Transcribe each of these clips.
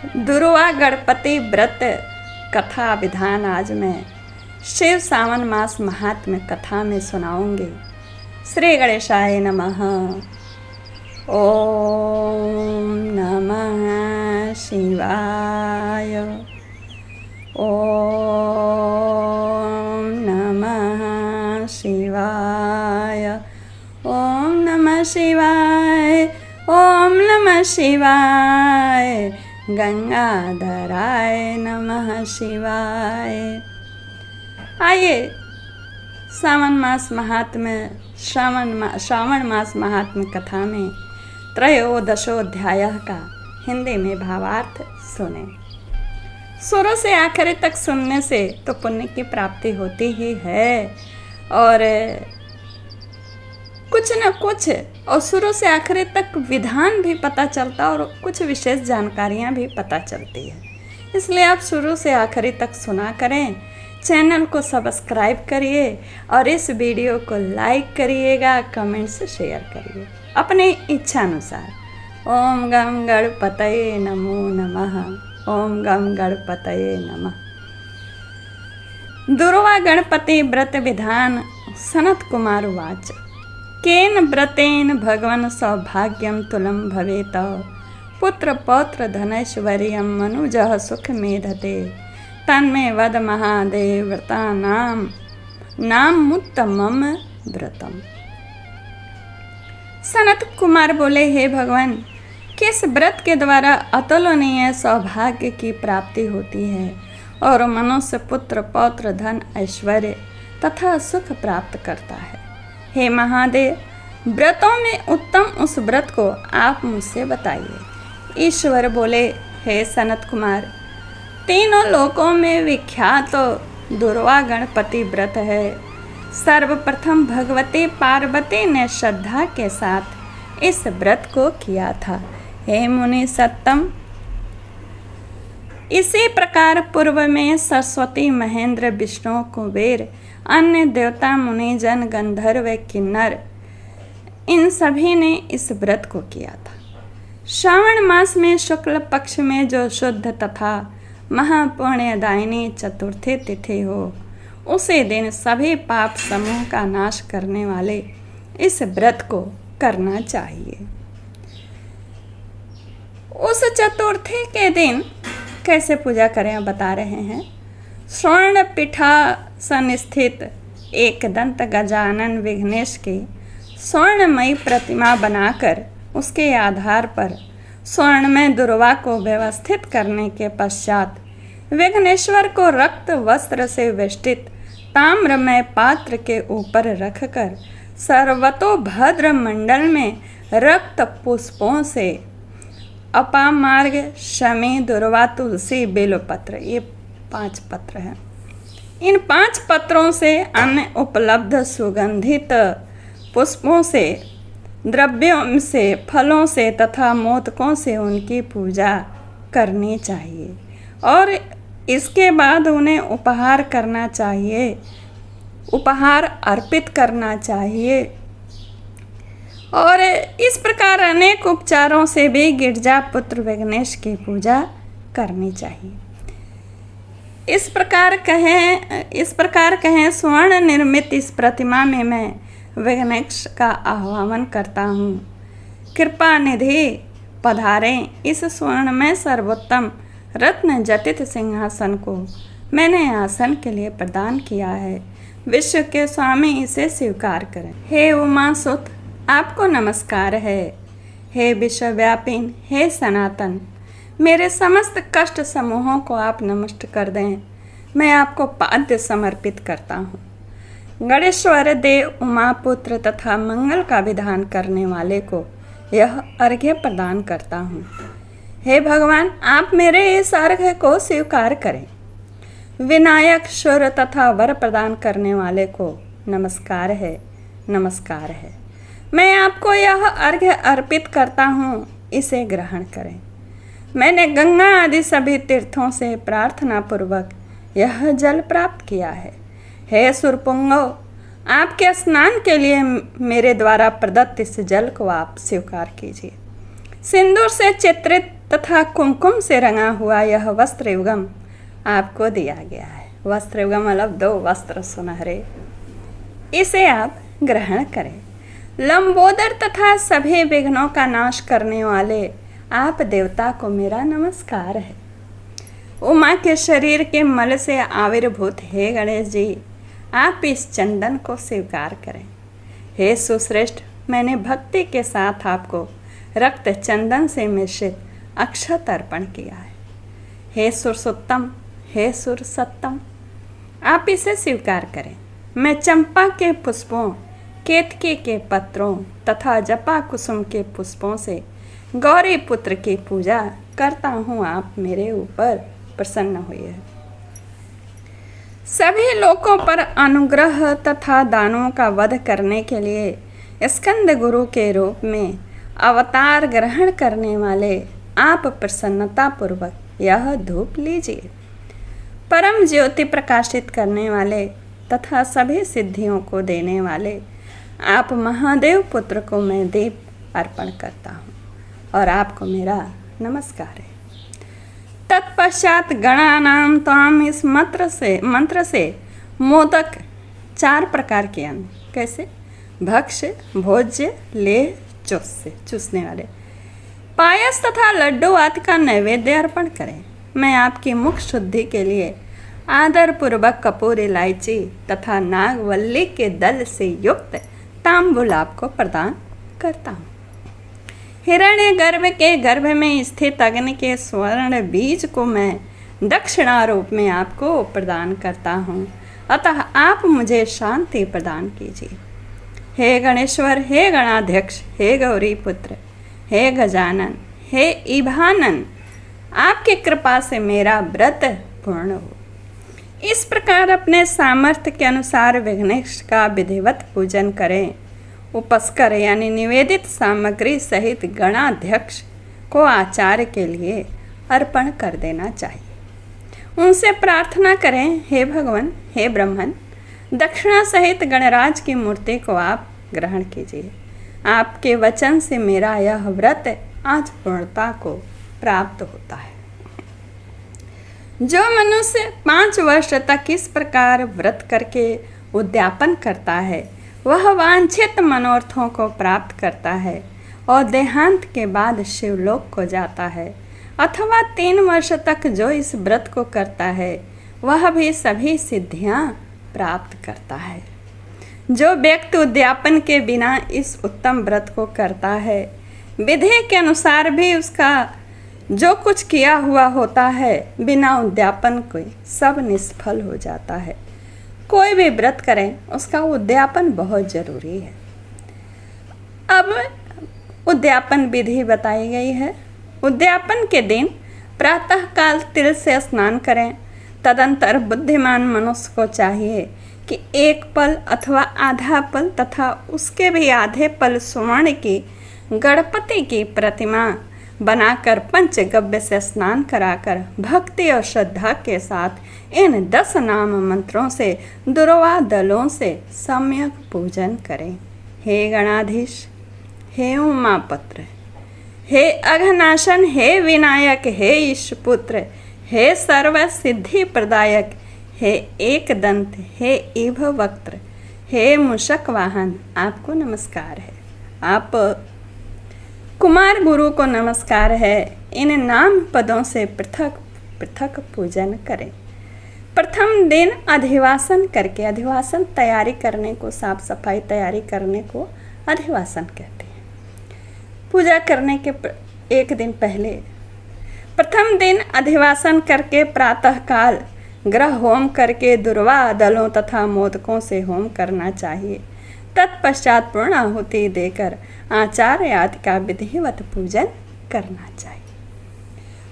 दुर्वा गणपति व्रत कथा विधान आज मैं शिव सावन मास महात्म्य कथा में सुनाऊंगी। श्री गणेशाय नमः। ओम नमः शिवाय। ओम नमः शिवाय। ओम नमः शिवाय। ओम नमः शिवाय। गंगाधराय नमः शिवाय। आइए श्रावण मास महात्म्य कथा में त्रयोदशोध्याय का हिंदी में भावार्थ सुने। शुरू से आखिरी तक सुनने से तो पुण्य की प्राप्ति होती ही है और कुछ न कुछ और शुरू से आखिरी तक विधान भी पता चलता और कुछ विशेष जानकारियाँ भी पता चलती है। इसलिए आप शुरू से आखिरी तक सुना करें। चैनल को सब्सक्राइब करिए और इस वीडियो को लाइक करिएगा, कमेंट्स शेयर करिए अपने इच्छा अनुसार। ओम गम गणपतये नमो नमः। ओम गम गणपतये नमः। दुर्वा गणपति व्रत विधान। सनत कुमार उवाच केन व्रतेन भगवन् सौभाग्यं तुलं भवेत पुत्र पौत्र धनैश्वर्यं मनुजः सुखमेधते तन्मे वद महादेव व्रतानां नामुत्तमं व्रतम। सनत कुमार बोले, हे भगवान, किस व्रत के द्वारा अतुलनीय सौभाग्य की प्राप्ति होती है और मनुष्य पुत्र पौत्र धन ऐश्वर्य तथा सुख प्राप्त करता है। हे महादेव, व्रतों में उत्तम उस व्रत को आप मुझसे बताइए। ईश्वर बोले, हे सनत कुमार, तीनों लोकों में विख्यात दुर्वा गणपति व्रत है। सर्वप्रथम भगवती पार्वती ने श्रद्धा के साथ इस व्रत को किया था। हे मुनि सत्तम, इसी प्रकार पूर्व में सरस्वती महेंद्र विष्णु कुबेर अन्य देवता मुनि जन गंधर्व किन्नर इन सभी ने इस व्रत को किया था। श्रावण मास में शुक्ल पक्ष में जो शुद्ध तथा महापुण्यदायिनी चतुर्थी तिथि हो, उसी दिन सभी पाप समूह का नाश करने वाले इस व्रत को करना चाहिए। उस चतुर्थी के दिन कैसे पूजा करें बता रहे हैं। स्वर्ण पीठासन स्थित एक दंत गजानन विघ्नेश की स्वर्णमयी प्रतिमा बनाकर उसके आधार पर स्वर्ण में दुर्वा को व्यवस्थित करने के पश्चात विघ्नेश्वर को रक्त वस्त्र से वेष्टित ताम्रमय पात्र के ऊपर रखकर सर्वतोभद्र मंडल में रक्त पुष्पों से अपामार्ग शमी दुर्वा तुलसी बेलपत्र, ये 5 पत्र हैं। इन 5 पत्रों से अन्य उपलब्ध सुगंधित पुष्पों से, द्रव्यों से, फलों से तथा मोदकों से उनकी पूजा करनी चाहिए और इसके बाद उन्हें उपहार करना चाहिए, उपहार अर्पित करना चाहिए। और इस प्रकार अनेक उपचारों से भी गिरजा पुत्र विघ्नेश की पूजा करनी चाहिए। इस प्रकार कहें स्वर्ण निर्मित इस प्रतिमा में मैं विघ्नेश का आह्वान करता हूँ। कृपा निधि पधारें। इस स्वर्ण में सर्वोत्तम रत्न जटित सिंहासन को मैंने आसन के लिए प्रदान किया है। विश्व के स्वामी इसे स्वीकार करें। हे उमा सुत, आपको नमस्कार है। हे विश्वव्यापिन, हे सनातन, मेरे समस्त कष्ट समूहों को आप नष्ट कर दें। मैं आपको पाद्य समर्पित करता हूँ। गणेश्वर देव, उमापुत्र तथा मंगल का विधान करने वाले को यह अर्घ्य प्रदान करता हूँ। हे भगवान, आप मेरे इस अर्घ्य को स्वीकार करें। विनायक, शुर तथा वर प्रदान करने वाले को नमस्कार है, नमस्कार है। मैं आपको यह अर्घ्य अर्पित करता हूँ, इसे ग्रहण करें। मैंने गंगा आदि सभी तीर्थों से प्रार्थना पूर्वक यह जल प्राप्त किया है। हे सुरपुंगो, आपके स्नान के लिए मेरे द्वारा प्रदत्त इस जल को आप स्वीकार कीजिए। सिंदूर से चित्रित तथा कुमकुम से रंगा हुआ यह वस्त्र युगम आपको दिया गया है। वस्त्र युगम मतलब 2 वस्त्र सुनहरे, इसे आप ग्रहण करें। लंबोदर तथा सभी विघ्नों का नाश करने वाले आप देवता को मेरा नमस्कार है। उमा के शरीर के मल से आविर्भूत हे गणेश जी, आप इस चंदन को स्वीकार करें। हे सुश्रेष्ठ, मैंने भक्ति के साथ आपको रक्त चंदन से मिश्रित अक्षत अर्पण किया है। हे सुरसोत्तम, हे सुरसत्तम, आप इसे स्वीकार करें। मैं चंपा के पुष्पों, केतकी के पत्रों तथा जपा कुसुम के पुष्पों से गौरी पुत्र की पूजा करता हूँ। आप मेरे ऊपर प्रसन्न हुए। सभी लोकों पर अनुग्रह तथा दानों का वध करने के लिए स्कंद गुरु के रूप में अवतार ग्रहण करने वाले आप प्रसन्नता पूर्वक यह धूप लीजिए। परम ज्योति प्रकाशित करने वाले तथा सभी सिद्धियों को देने वाले आप महादेव पुत्र को मैं दीप अर्पण करता हूँ और आपको मेरा नमस्कार है। तत्पश्चात गणानाम ताम इस मंत्र से मोदक 4 प्रकार के अन्न, कैसे? भक्ष्य, भोज्य, लेह, चूसने वाले, पायस तथा लड्डू आदि का नैवेद्य अर्पण करें। मैं आपकी मुख शुद्धि के लिए आदर पूर्वक कपूर, इलायची तथा नागवल्ली के दल से युक्त तांबूल आपको प्रदान करता हूँ। हिरण्य गर्भ के गर्भ में स्थित अग्नि के स्वर्ण बीज को मैं दक्षिणा रूप में आपको प्रदान करता हूँ, अतः आप मुझे शांति प्रदान कीजिए। हे गणेश्वर, हे गणाध्यक्ष, हे गौरी पुत्र, हे गजानन, हे इभानन, आपकी कृपा से मेरा व्रत पूर्ण हो। इस प्रकार अपने सामर्थ्य के अनुसार विघ्नेश का विधिवत पूजन करें। उपस्कर यानी निवेदित सामग्री सहित गणाध्यक्ष को आचार्य के लिए अर्पण कर देना चाहिए। उनसे प्रार्थना करें, हे भगवान, हे ब्रह्मन, दक्षिणा सहित गणराज की मूर्ति को आप ग्रहण कीजिए। आपके वचन से मेरा यह व्रत आज पूर्णता को प्राप्त होता है। जो मनुष्य 5 वर्ष तक इस प्रकार व्रत करके उद्यापन करता है वह वांछित मनोरथों को प्राप्त करता है और देहांत के बाद शिवलोक को जाता है। अथवा 3 वर्ष तक जो इस व्रत को करता है वह भी सभी सिद्धियां प्राप्त करता है। जो व्यक्ति उद्यापन के बिना इस उत्तम व्रत को करता है, विधि के अनुसार भी उसका जो कुछ किया हुआ होता है बिना उद्यापन के सब निष्फल हो जाता है। कोई भी व्रत करें उसका उद्यापन बहुत जरूरी है। अब उद्यापन विधि बताई गई है। उद्यापन के दिन प्रातःकाल तिल से स्नान करें। तदंतर बुद्धिमान मनुष्य को चाहिए कि 1 पल अथवा आधा पल तथा उसके भी आधे पल स्वर्ण की गणपति की प्रतिमा बनाकर पंचगव्य से स्नान कराकर भक्ति और श्रद्धा के साथ इन 10 नाम मंत्रों से दुर्वा दलों से सम्यक पूजन करें। हे गणाधीश, हे उमापत्र, हे अघनाशन, हे विनायक, हे ईशपुत्र, हे सर्व सिद्धि प्रदायक, हे एक दंत, हे इभ वक्त्र, हे मूषक वाहन, आपको नमस्कार है। आप कुमार गुरु को नमस्कार है। इन नाम पदों से पृथक पृथक पूजन करें। प्रथम दिन अधिवासन करके, अधिवासन तैयारी करने को, साफ सफाई तैयारी करने को अधिवासन कहते हैं। पूजा करने के 1 दिन पहले प्रथम दिन अधिवासन करके प्रातःकाल ग्रह होम करके दुर्वा दलों तथा मोदकों से होम करना चाहिए। तत्पश्चात पूर्ण आहुति देकर आचार्य आदि का विधिवत पूजन करना चाहिए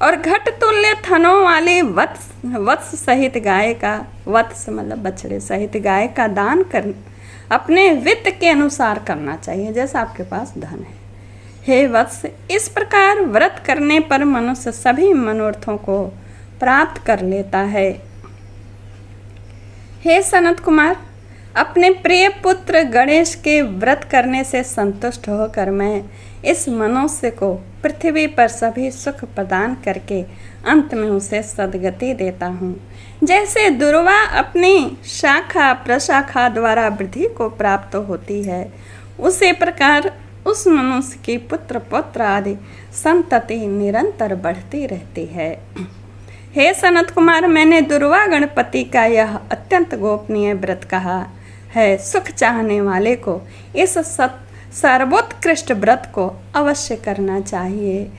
और घट तुल्य थनों वाले वत्स सहित गाय का, वत्स मतलब बछड़े सहित गाय का दान कर अपने वित्त के अनुसार करना चाहिए, जैसा आपके पास धन है। हे वत्स, इस प्रकार व्रत करने पर मनुष्य सभी मनोरथों को प्राप्त कर लेता है। हे सनत कुमार, अपने प्रिय पुत्र गणेश के व्रत करने से संतुष्ट होकर मैं इस मनुष्य को पृथ्वी पर सभी सुख प्रदान करके अंत में उसे सद्गति देता हूँ। जैसे दुर्वा अपनी शाखा प्रशाखा द्वारा वृद्धि को प्राप्त होती है, उसी प्रकार उस मनुष्य की पुत्र पौत्र आदि संतति निरंतर बढ़ती रहती है। हे सनत कुमार, मैंने दुर्वा गणपति का यह अत्यंत गोपनीय व्रत कहा है। सुख चाहने वाले को इस सर्वोत्कृष्ट व्रत को अवश्य करना चाहिए।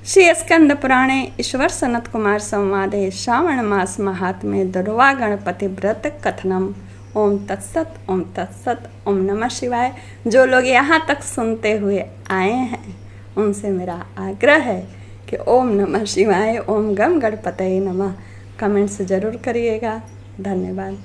श्री स्कंद पुराणे ईश्वर सनत कुमार संवादे श्रावण मास महात्म्य दुर्वा गणपति व्रत कथनम। ओम तत्सत, ओम तत्सत, ओम नमः शिवाय। जो लोग यहाँ तक सुनते हुए आए हैं उनसे मेरा आग्रह है कि ओम नमः शिवाय, ओम गम गणपतये नमः कमेंट्स ज़रूर करिएगा। धन्यवाद।